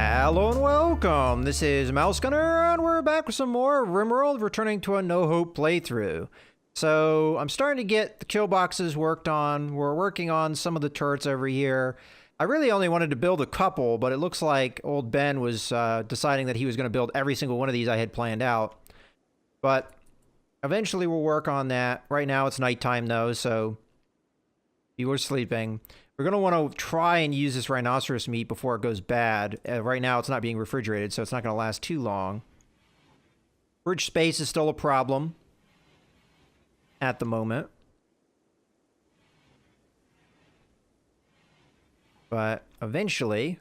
Hello and welcome, this is Mouse Gunner, and we're back with some more RimWorld, returning to a no-hope playthrough. So, I'm starting to get the kill boxes worked on. We're working on some of the turrets over here. I really only wanted to build a couple, but it looks like old Ben was deciding that he was going to build every single one of these I had planned out. But eventually we'll work on that. Right now it's nighttime though, so you were sleeping. We're going to want to try and use this rhinoceros meat before it goes bad. Right now it's not being refrigerated, so it's not going to last too long. Fridge space is still a problem at the moment. But eventually,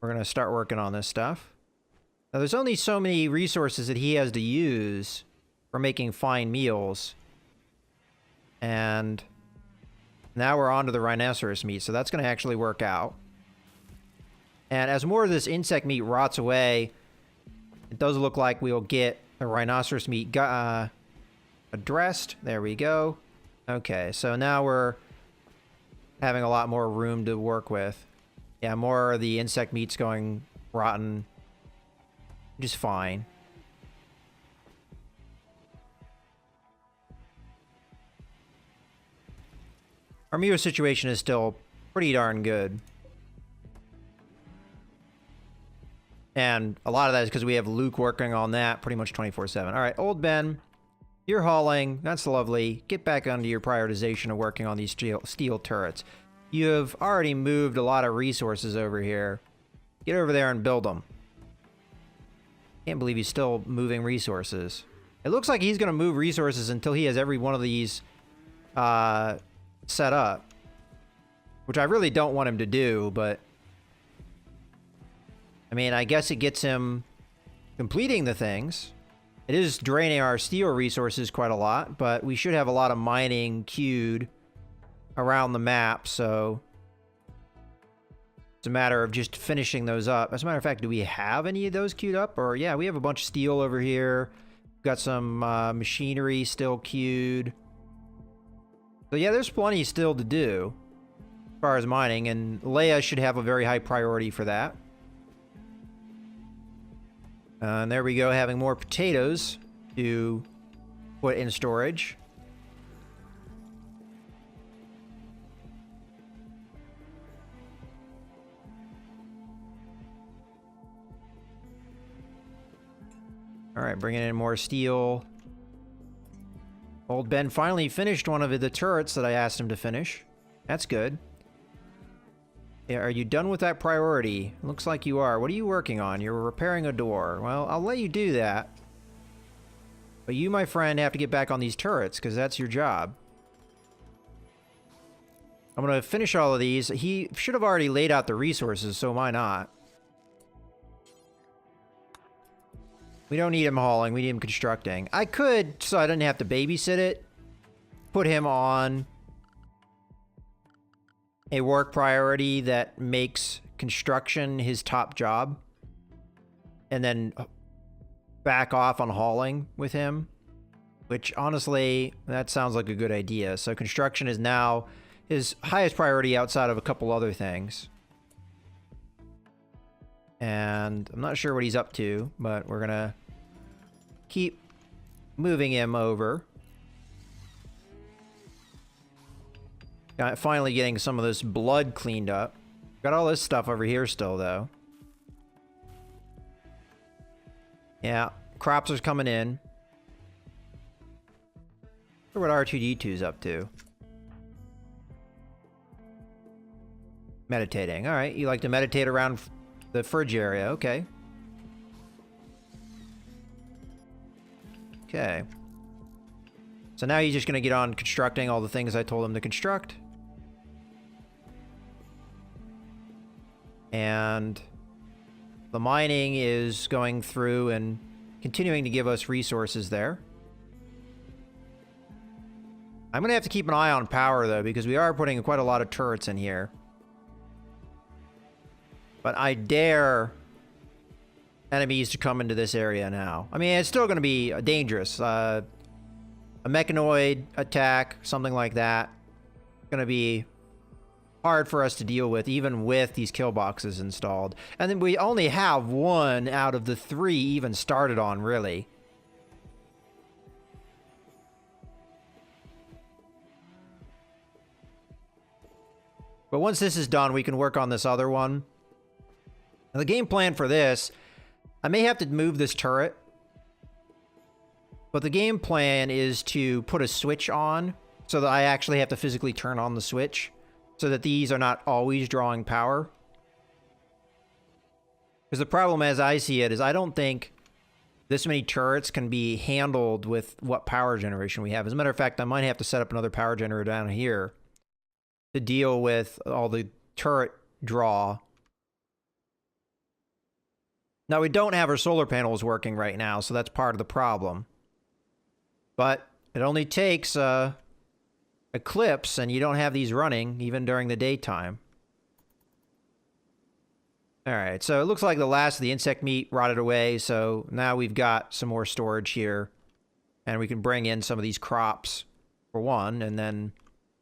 we're going to start working on this stuff. Now, there's only so many resources that he has to use for making fine meals. And now we're on to the rhinoceros meat, so that's going to actually work out. And as more of this insect meat rots away, it does look like we'll get the rhinoceros meat addressed. There we go. Okay, so now we're having a lot more room to work with. Yeah, more of the insect meat's going rotten. Just fine. Our meal situation is still pretty darn good. And a lot of that is because we have Luke working on that pretty much 24/7. All right, old Ben, you're hauling. That's lovely. Get back onto your prioritization of working on these steel turrets. You have already moved a lot of resources over here. Get over there and build them. Can't believe he's still moving resources. It looks like he's going to move resources until he has every one of these set up. Which I really don't want him to do, but I mean, I guess it gets him completing the things. It is draining our steel resources quite a lot, but we should have a lot of mining queued around the map, so it's a matter of just finishing those up. As a matter of fact, do we have any of those queued up? Or yeah, we have a bunch of steel over here. We've got some machinery still queued. So yeah, there's plenty still to do as far as mining, and Leia should have a very high priority for that. And there we go, having more potatoes to put in storage. All right, bringing in more steel. Old Ben finally finished one of the turrets that I asked him to finish. That's good. Yeah, are you done with that priority? Looks like you are. What are you working on? You're repairing a door. Well, I'll let you do that. But you, my friend, have to get back on these turrets, because that's your job. I'm going to finish all of these. He should have already laid out the resources, so why not? We don't need him hauling, we need him constructing. I could, so I didn't have to babysit it, put him on a work priority that makes construction his top job, and then back off on hauling with him, which honestly, that sounds like a good idea. So construction is now his highest priority outside of a couple other things. And I'm not sure what he's up to, but we're gonna keep moving him over. Finally getting some of this blood cleaned up. Got all this stuff over here still, though. Yeah, crops are coming in. I wonder what R2-D2's up to. Meditating. All right, you like to meditate around the fridge area. Okay. Okay. So now he's just going to get on constructing all the things I told him to construct. And the mining is going through and continuing to give us resources there. I'm going to have to keep an eye on power, though, because we are putting quite a lot of turrets in here. But I dare enemies to come into this area now. I mean, it's still going to be dangerous. A mechanoid attack, something like that, going to be hard for us to deal with, even with these kill boxes installed. And then we only have one out of the 3 even started on, really. But once this is done, we can work on this other one. Now, the game plan for this, I may have to move this turret. But the game plan is to put a switch on so that I actually have to physically turn on the switch so that these are not always drawing power. Because the problem as I see it is I don't think this many turrets can be handled with what power generation we have. As a matter of fact, I might have to set up another power generator down here to deal with all the turret draw. Now, we don't have our solar panels working right now, so that's part of the problem. But it only takes eclipse, and you don't have these running even during the daytime. Alright, so it looks like the last of the insect meat rotted away, so now we've got some more storage here. And we can bring in some of these crops, for one, and then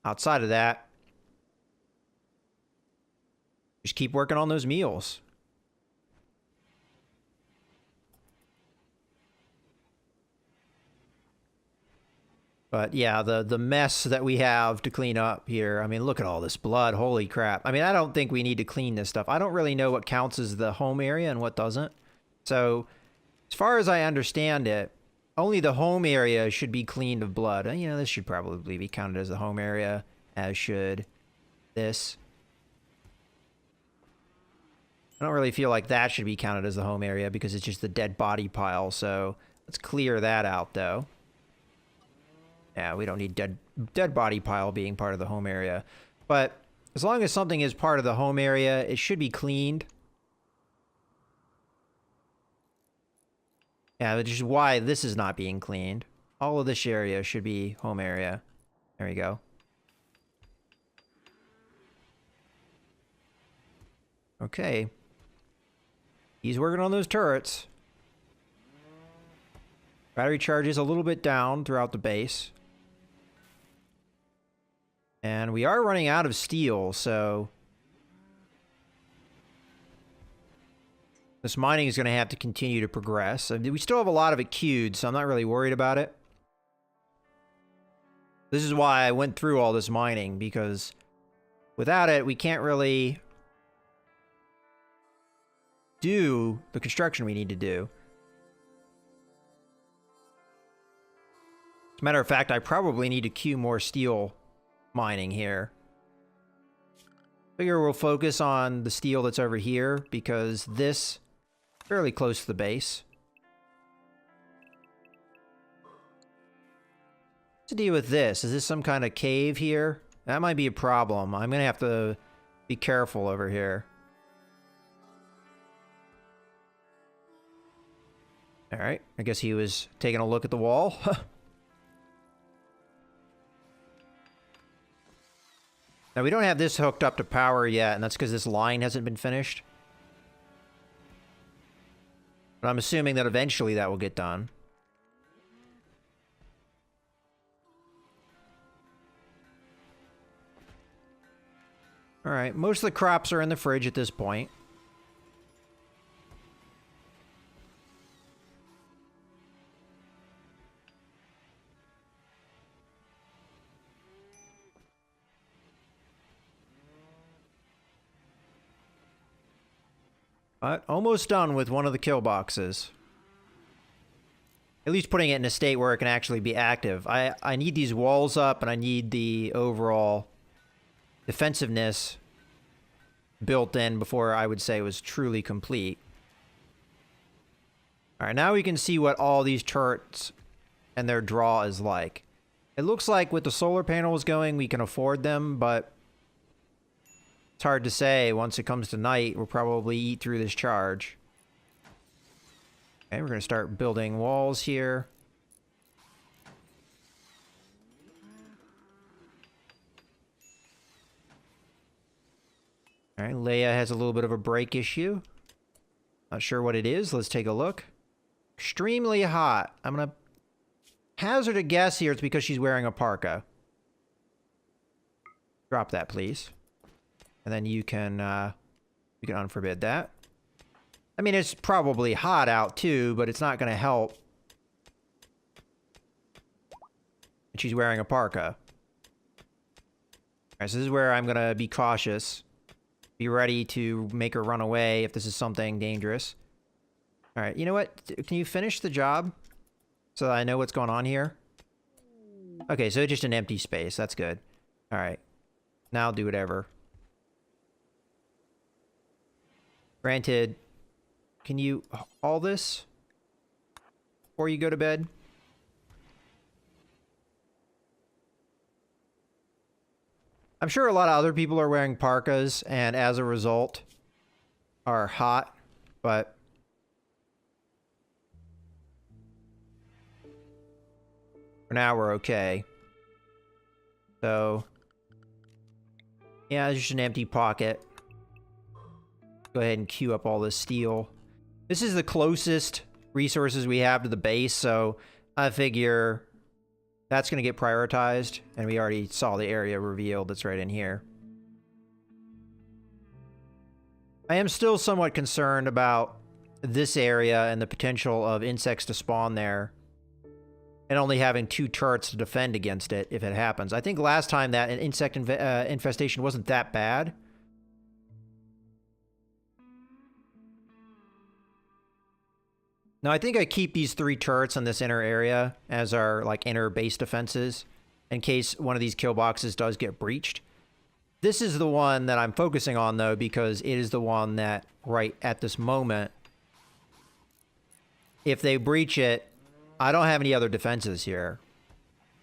outside of that, just keep working on those meals. But yeah, the mess that we have to clean up here. I mean, look at all this blood. Holy crap. I mean, I don't think we need to clean this stuff. I don't really know what counts as the home area and what doesn't. So, as far as I understand it, only the home area should be cleaned of blood. And, you know, this should probably be counted as the home area, as should this. I don't really feel like that should be counted as the home area because it's just the dead body pile. So, let's clear that out, though. Yeah, we don't need dead body pile being part of the home area. But as long as something is part of the home area, it should be cleaned. Yeah, which is why this is not being cleaned. All of this area should be home area. There we go. Okay. He's working on those turrets. Battery charge is a little bit down throughout the base. And we are running out of steel, so this mining is going to have to continue to progress. We still have a lot of it queued, so I'm not really worried about it. This is why I went through all this mining, because without it, we can't really do the construction we need to do. As a matter of fact, I probably need to queue more steel mining here. Figure we'll focus on the steel that's over here because this is fairly close to the base. What's the deal with this? Is this some kind of cave here? That might be a problem. I'm gonna have to be careful over here. Alright, I guess he was taking a look at the wall. Now, we don't have this hooked up to power yet, and that's because this line hasn't been finished. But I'm assuming that eventually that will get done. Alright, most of the crops are in the fridge at this point. But almost done with one of the kill boxes. At least putting it in a state where it can actually be active. I need these walls up, and I need the overall defensiveness built in before I would say it was truly complete. Alright, now we can see what all these turrets and their draw is like. It looks like with the solar panels going, we can afford them, but it's hard to say. Once it comes to night, we'll probably eat through this charge. Okay, we're going to start building walls here. Alright, Leia has a little bit of a brake issue. Not sure what it is. Let's take a look. Extremely hot. I'm going to hazard a guess here. It's because she's wearing a parka. Drop that, please. And then you can unforbid that. I mean, it's probably hot out too, but it's not going to help. And she's wearing a parka. Alright, so this is where I'm going to be cautious. Be ready to make her run away if this is something dangerous. Alright, you know what? Can you finish the job? So that I know what's going on here? Okay, so just an empty space. That's good. Alright. Now I'll do whatever. Granted, can you haul this before you go to bed? I'm sure a lot of other people are wearing parkas and as a result are hot, but for now we're okay. So yeah, it's just an empty pocket. Go ahead and queue up all this steel. This is the closest resources we have to the base, so I figure that's going to get prioritized, and we already saw the area revealed that's right in here. I am still somewhat concerned about this area and the potential of insects to spawn there, and only having 2 turrets to defend against it if it happens. I think last time that an insect infestation wasn't that bad. Now, I think I keep these 3 turrets in this inner area as our, like, inner base defenses in case one of these kill boxes does get breached. This is the one that I'm focusing on, though, because it is the one that, right at this moment, if they breach it, I don't have any other defenses here.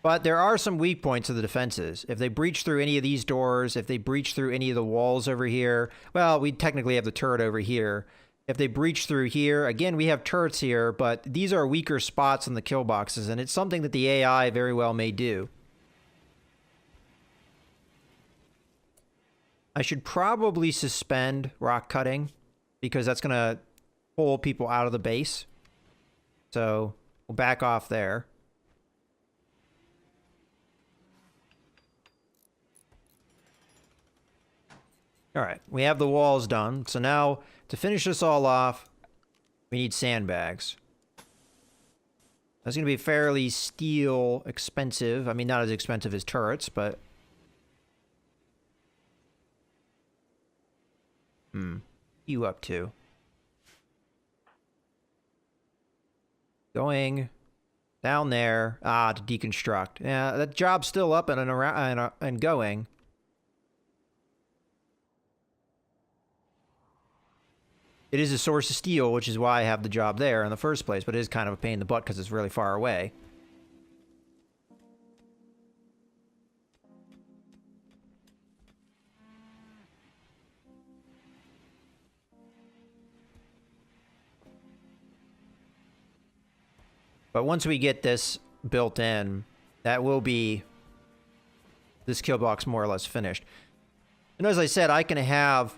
But there are some weak points of the defenses. If they breach through any of these doors, if they breach through any of the walls over here, well, we technically have the turret over here. If they breach through here, again, we have turrets here, but these are weaker spots in the kill boxes, and it's something that the AI very well may do. I should probably suspend rock cutting, because that's going to pull people out of the base. So we'll back off there. All right, we have the walls done. So now, to finish this all off, we need sandbags. That's going to be fairly steel expensive. I mean, not as expensive as turrets, but... You up to? Going down there. Ah, to deconstruct. Yeah, that job's still up and around and going. It is a source of steel, which is why I have the job there in the first place, but it is kind of a pain in the butt because it's really far away. But once we get this built in, that will be this kill box more or less finished. And as I said, I can have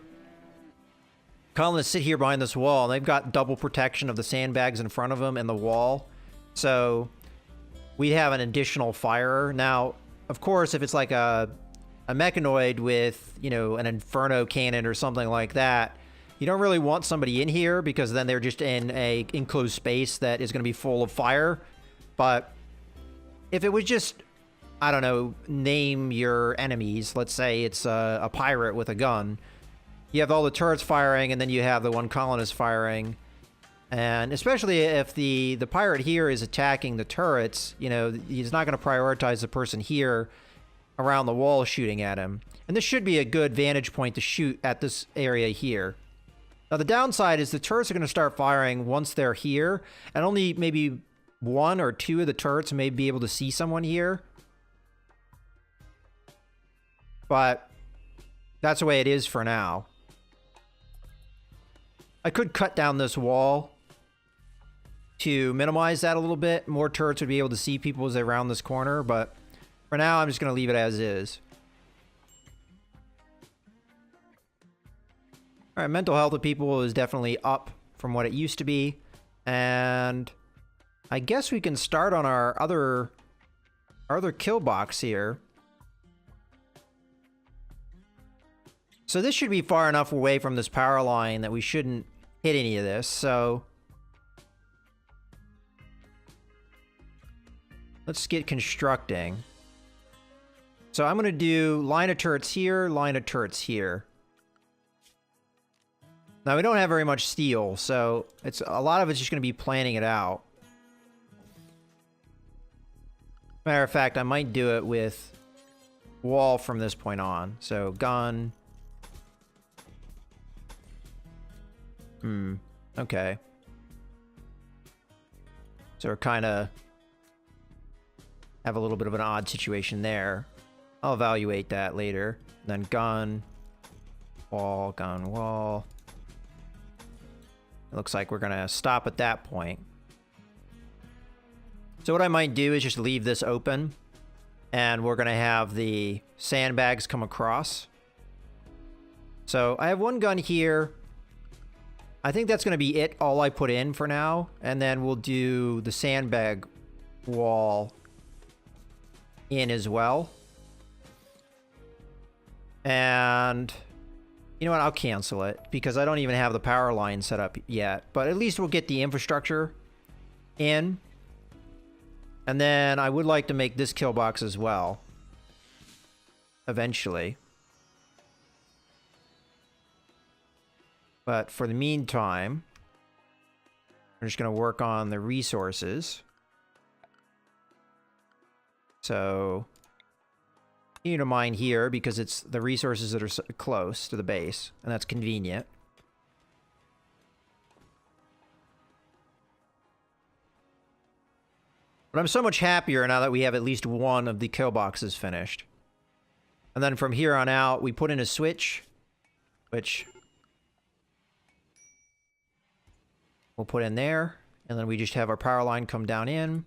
colonists sit here behind this wall, and they've got double protection of the sandbags in front of them and the wall. So we have an additional firer. Now, of course, if it's like a mechanoid with, you know, an inferno cannon or something like that, you don't really want somebody in here because then they're just in a enclosed space that is going to be full of fire. But if it was just, I don't know, name your enemies. Let's say it's a pirate with a gun. You have all the turrets firing, and then you have the one colonist firing. And especially if the pirate here is attacking the turrets, you know, he's not going to prioritize the person here around the wall shooting at him. And this should be a good vantage point to shoot at this area here. Now, the downside is the turrets are going to start firing once they're here, and only maybe 1 or 2 of the turrets may be able to see someone here. But that's the way it is for now. I could cut down this wall to minimize that a little bit. More turrets would be able to see people as they round this corner, but for now, I'm just going to leave it as is. All right, mental health of people is definitely up from what it used to be, and I guess we can start on our other kill box here. So this should be far enough away from this power line that we shouldn't hit any of this, so... let's get constructing. So I'm going to do line of turrets here, line of turrets here. Now, we don't have very much steel, so it's a lot of it's just going to be planning it out. Matter of fact, I might do it with wall from this point on. So, gun. Okay. So we're kind of have a little bit of an odd situation there. I'll evaluate that later. Then gun, wall. It looks like we're going to stop at that point. So what I might do is just leave this open, and we're going to have the sandbags come across. So I have one gun here. I think that's going to be it, all I put in for now. And then we'll do the sandbag wall in as well. And you know what? I'll cancel it because I don't even have the power line set up yet. But at least we'll get the infrastructure in. And then I would like to make this kill box as well. Eventually. But for the meantime, we're just going to work on the resources. So, you need to mine here because it's the resources that are close to the base, and that's convenient. But I'm so much happier now that we have at least one of the kill boxes finished. And then from here on out, we put in a switch, which we'll put in there, and then we just have our power line come down in.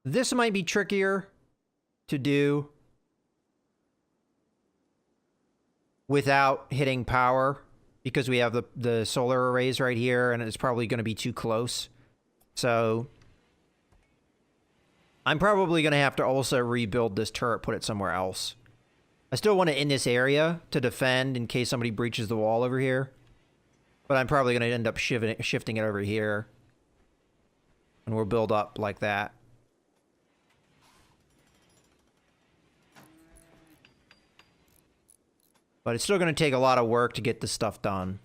This might be trickier to do without hitting power because we have the solar arrays right here, and it's probably going to be too close. So I'm probably going to have to also rebuild this turret, put it somewhere else. I still want it in this area to defend in case somebody breaches the wall over here. But I'm probably going to end up shifting it over here. And we'll build up like that. But it's still going to take a lot of work to get this stuff done.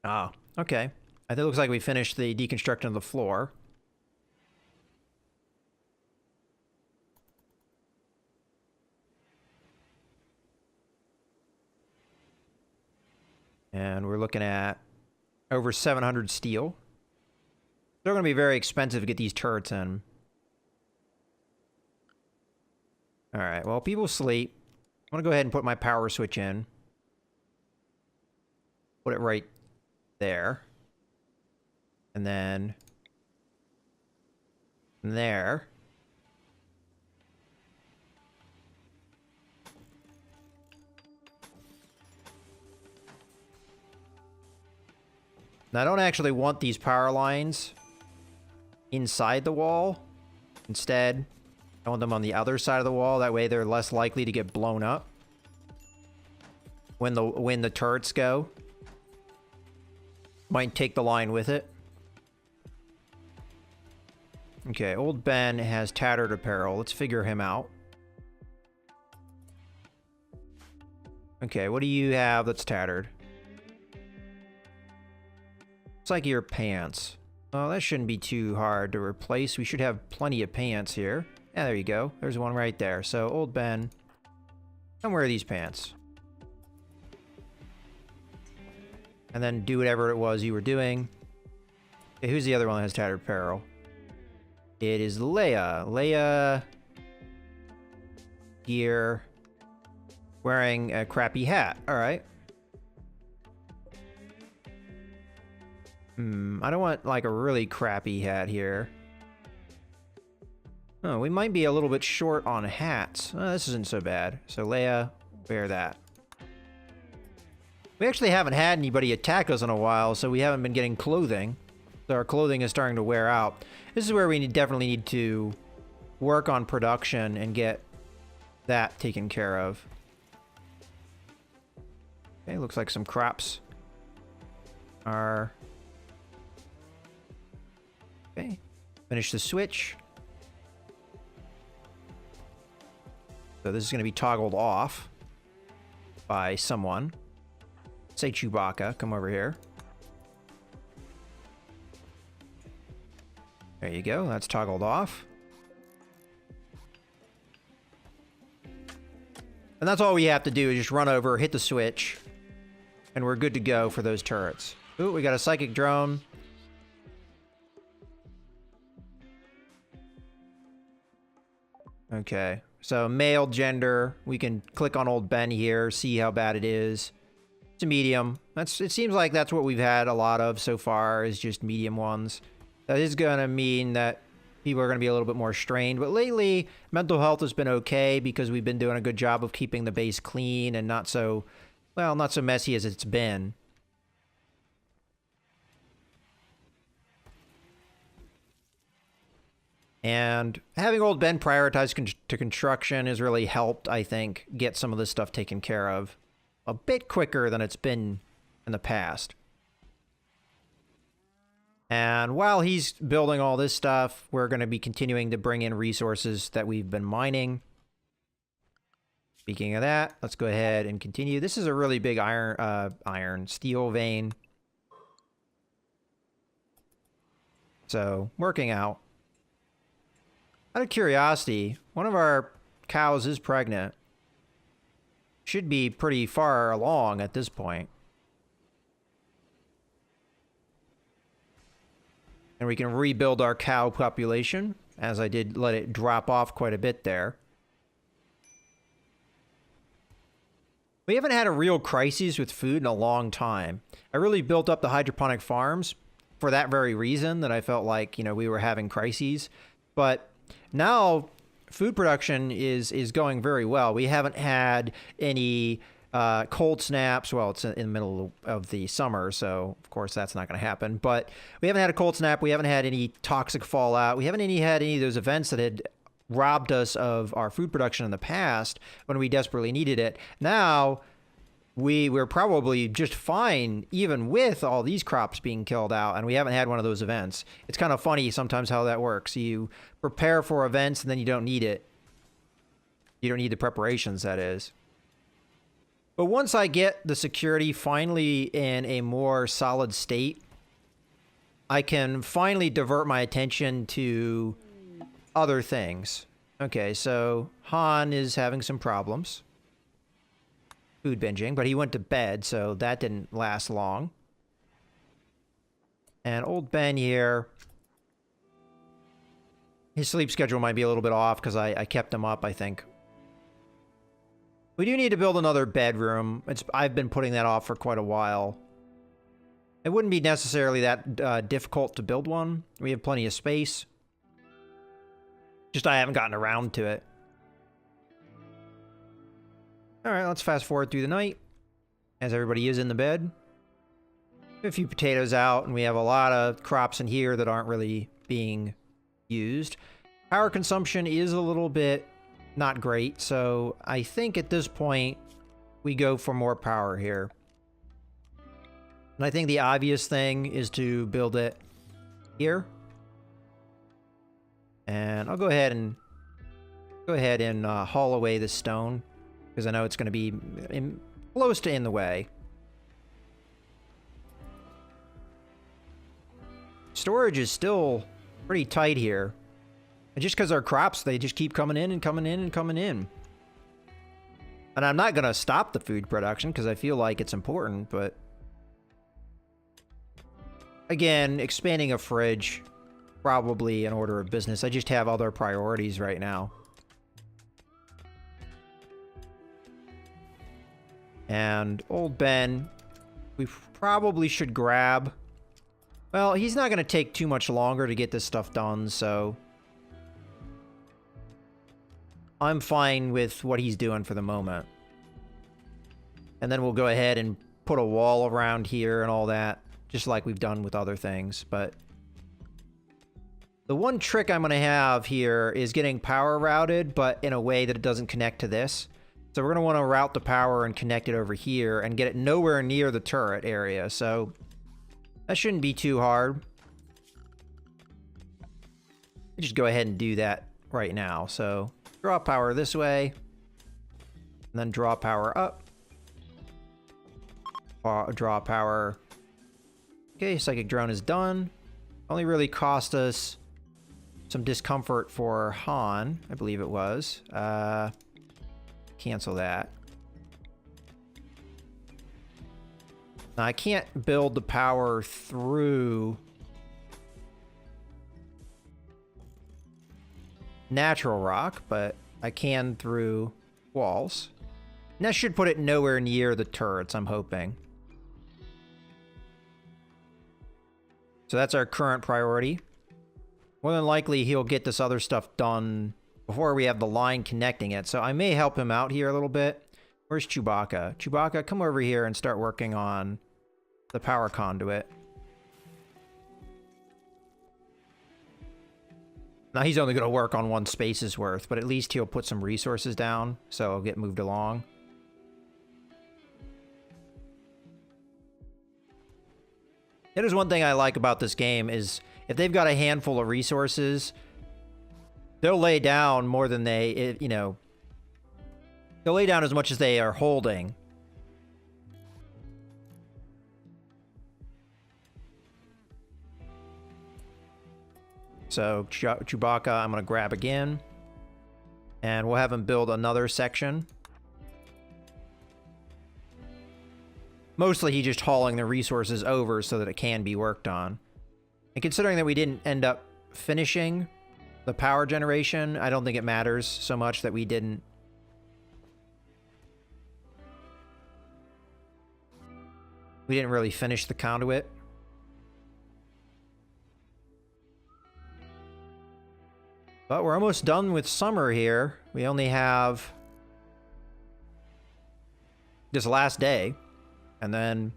Ah, okay. It looks like we finished the deconstruction of the floor. And we're looking at over 700 steel. They're going to be very expensive to get these turrets in. Alright, well, people sleep. I'm going to go ahead and put my power switch in. Put it right there. And then there. Now, I don't actually want these power lines inside the wall. Instead, I want them on the other side of the wall. That way they're less likely to get blown up when the turrets go. Might take the line with it. Okay, old Ben has tattered apparel. Let's figure him out. Okay, what do you have that's tattered? Looks like your pants. Oh, that shouldn't be too hard to replace. We should have plenty of pants here. Yeah, there you go. There's one right there. So, old Ben, come wear these pants. And then do whatever it was you were doing. Okay, who's the other one that has tattered apparel? It is Leia. Leia here wearing a crappy hat. All right. I don't want like a really crappy hat here. Oh, we might be a little bit short on hats. Oh, this isn't so bad. So Leia, wear that. We actually haven't had anybody attack us in a while, so we haven't been getting clothing. So our clothing is starting to wear out. This is where we definitely need to work on production and get that taken care of. Okay, looks like some crops are... Okay, finish the switch. So this is going to be toggled off by someone. Say Chewbacca, come over here. There you go, that's toggled off. And that's all we have to do is just run over, hit the switch, and we're good to go for those turrets. Ooh, we got a psychic drone. Okay, so male gender. We can click on old Ben here, see how bad it is. It's a medium. It seems like that's what we've had a lot of so far, is just medium ones. That is going to mean that people are going to be a little bit more strained. But lately, mental health has been okay because we've been doing a good job of keeping the base clean and not so, well, not so messy as it's been. And having old Ben prioritize to construction has really helped, I think, get some of this stuff taken care of a bit quicker than it's been in the past. And while he's building all this stuff, we're going to be continuing to bring in resources that we've been mining. Speaking of that, let's go ahead and continue. This is a really big steel vein. So, working out. Out of curiosity, one of our cows is pregnant. Should be pretty far along at this point. And we can rebuild our cow population, as I did let it drop off quite a bit there. We haven't had a real crisis with food in a long time. I really built up the hydroponic farms for that very reason, that I felt like, you know, we were having crises. But now food production is going very well. We haven't had any cold snaps. Well, it's in the middle of the summer, so of course that's not going to happen. But we haven't had a cold snap. We haven't had any toxic fallout. We haven't had any of those events that had robbed us of our food production in the past when we desperately needed it. Now, we're probably just fine, even with all these crops being killed out, and we haven't had one of those events. It's kind of funny sometimes how that works. You prepare for events, and then you don't need it. You don't need the preparations, that is. But once I get the security finally in a more solid state, I can finally divert my attention to other things. Okay, so Han is having some problems. Food binging, but he went to bed, so that didn't last long. And old Ben here, his sleep schedule might be a little bit off because I kept him up, I think. We do need to build another bedroom. I've been putting that off for quite a while. It wouldn't be necessarily that difficult to build one. We have plenty of space. Just I haven't gotten around to it. Alright, let's fast forward through the night. As everybody is in the bed. A few potatoes out, and we have a lot of crops in here that aren't really being used. Power consumption is a little bit not great, so I think at this point we go for more power here. And I think the obvious thing is to build it here. And I'll go ahead and haul away the stone, because I know it's going to be close to in the way. Storage is still pretty tight here. And just because our crops, they just keep coming in and coming in and coming in. And I'm not going to stop the food production because I feel like it's important, but... Again, expanding a fridge, probably an order of business. I just have other priorities right now. And old Ben, we probably should grab... Well, he's not going to take too much longer to get this stuff done, so... I'm fine with what he's doing for the moment. And then we'll go ahead and put a wall around here and all that, just like we've done with other things. But the one trick I'm going to have here is getting power routed, but in a way that it doesn't connect to this. So we're going to want to route the power and connect it over here and get it nowhere near the turret area. So that shouldn't be too hard. Just go ahead and do that right now. So draw power this way, and then draw power up. Draw power. Okay, psychic drone is done. Only really cost us some discomfort for Han, I believe it was. Cancel that. Now, I can't build the power through natural rock, but I can through walls. And that should put it nowhere near the turrets, I'm hoping. So that's our current priority. More than likely, he'll get this other stuff done before we have the line connecting it. So I may help him out here a little bit. Where's Chewbacca? Chewbacca, come over here and start working on the power conduit. Now, he's only going to work on one space's worth, but at least he'll put some resources down, so it'll get moved along. It is one thing I like about this game is if they've got a handful of resources, they'll lay down more than they, you know, they'll lay down as much as they are holding. So Chewbacca, I'm going to grab again. And we'll have him build another section. Mostly he's just hauling the resources over so that it can be worked on. And considering that we didn't end up finishing the power generation, I don't think it matters so much that we didn't. We didn't really finish the conduit. But we're almost done with summer here. We only have this last day. And then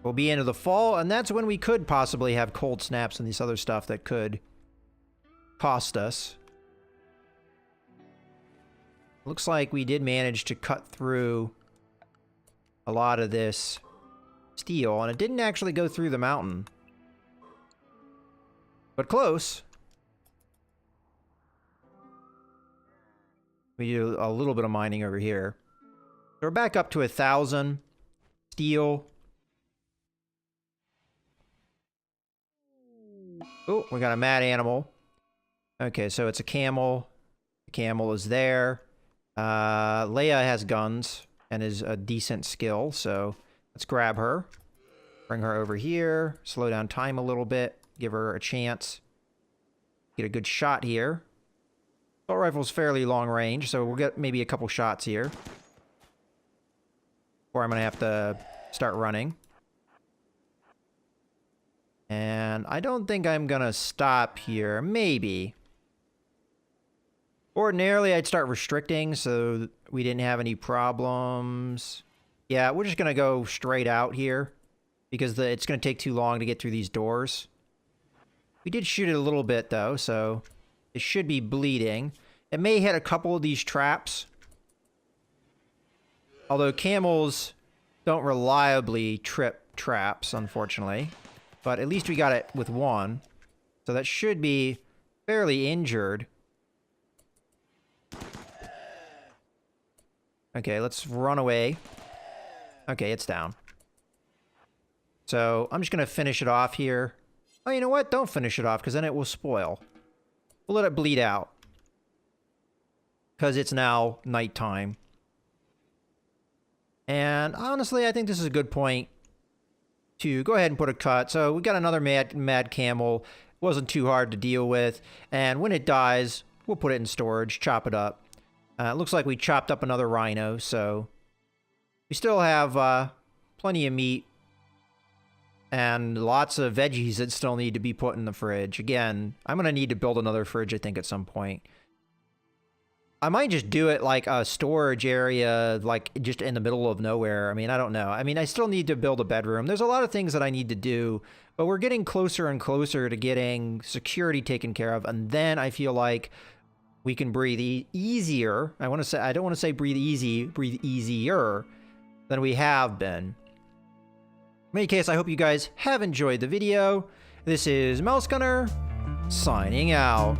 we'll be into the fall, and that's when we could possibly have cold snaps and this other stuff that could cost us. Looks like we did manage to cut through a lot of this steel, and it didn't actually go through the mountain. But close. We do a little bit of mining over here. So we're back up to 1,000 steel. Oh, we got a mad animal. Okay, so it's a camel. The camel is there. Leia has guns and is a decent skill, so let's grab her. Bring her over here. Slow down time a little bit. Give her a chance. Get a good shot here. Assault rifle's fairly long range, so we'll get maybe a couple shots here. Or I'm going to have to start running. And I don't think I'm going to stop here. Maybe. Ordinarily, I'd start restricting so we didn't have any problems. Yeah, we're just going to go straight out here because it's going to take too long to get through these doors. We did shoot it a little bit, though, so it should be bleeding. It may hit a couple of these traps. Although camels don't reliably trip traps, unfortunately. But at least we got it with one. So that should be fairly injured. Okay, let's run away. Okay, it's down. So I'm just going to finish it off here. Oh, you know what? Don't finish it off, because then it will spoil. We'll let it bleed out. Because it's now nighttime. And honestly, I think this is a good point to go ahead and put a cut. So we got another mad camel. It wasn't too hard to deal with. And when it dies, we'll put it in storage, chop it up. It looks like we chopped up another rhino, so we still have plenty of meat and lots of veggies that still need to be put in the fridge. Again, I'm going to need to build another fridge, I think, at some point. I might just do it like a storage area, like just in the middle of nowhere. I mean, I don't know. I mean, I still need to build a bedroom. There's a lot of things that I need to do, but we're getting closer and closer to getting security taken care of. And then I feel like we can breathe easier. I don't want to say breathe easy, breathe easier than we have been. In any case, I hope you guys have enjoyed the video. This is Mouse Gunner, signing out.